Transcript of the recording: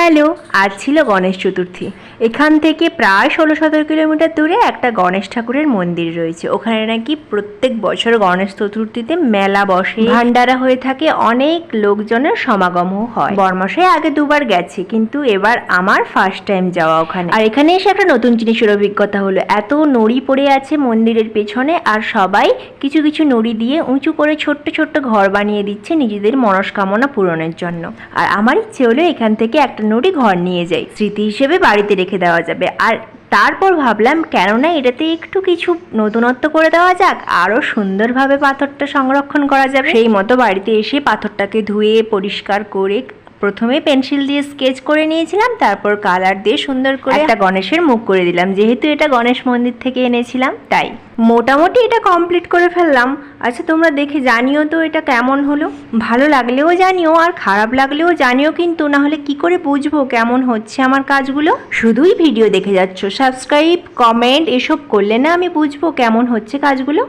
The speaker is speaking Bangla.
হ্যালো, আজ ছিল গণেশ চতুর্থী। এখান থেকে প্রায় 16-17 কিলোমিটার দূরে একটা গণেশ ঠাকুরের মন্দির রয়েছে। ওখানে নাকি প্রত্যেক বছর গণেশ চতুর্থীতে মেলা বসে, ভান্ডারা হয়ে থাকে, অনেক লোকজনের সমাগমও হয়। বর্মশাই আগে দুবার গেছে, কিন্তু এবার আমার ফার্স্ট টাইম যাওয়া ওখানে। আর এখানে এসে একটা নতুন জিনিসের অভিজ্ঞতা হলো। এত নড়ি পড়ে আছে মন্দিরের পেছনে, আর সবাই কিছু কিছু নড়ি দিয়ে উঁচু করে ছোট্ট ছোট্ট ঘর বানিয়ে দিচ্ছে নিজেদের মনস্কামনা পূরণের জন্য। আর আমার ইচ্ছে হলো এখান থেকে একটা নড়ি ঘর নিয়ে যাই, স্মৃতি হিসেবে বাড়িতে রেখে দেওয়া যাবে। আর তারপর ভাবলাম কেননা এটাতে একটু কিছু নতুনত্ব করে দেওয়া যাক, আরো সুন্দরভাবে পাথরটা সংরক্ষণ করা যাবে। সেই মতো বাড়িতে এসে পাথরটাকে ধুয়ে পরিষ্কার করে প্রথমে পেন্সিল দিয়ে স্কেচ করে নিয়েছিলাম, তারপর কালার দিয়ে সুন্দর করে একটা গণেশের মুখ করে দিলাম। যেহেতু এটা গণেশ মন্দির থেকে এনেছিলাম, তাই মোটামুটি এটা কমপ্লিট করে ফেললাম। আচ্ছা, তোমরা দেখে জানিও তো এটা কেমন হলো। ভালো লাগলেও জানিও, আর খারাপ লাগলেও জানিও, কিন্তু না হলে কি করে বুঝবো কেমন হচ্ছে আমার কাজগুলো? শুধুই ভিডিও দেখে যাচ্ছ, সাবস্ক্রাইব কমেন্ট এসব করলে না আমি বুঝবো কেমন হচ্ছে কাজগুলো।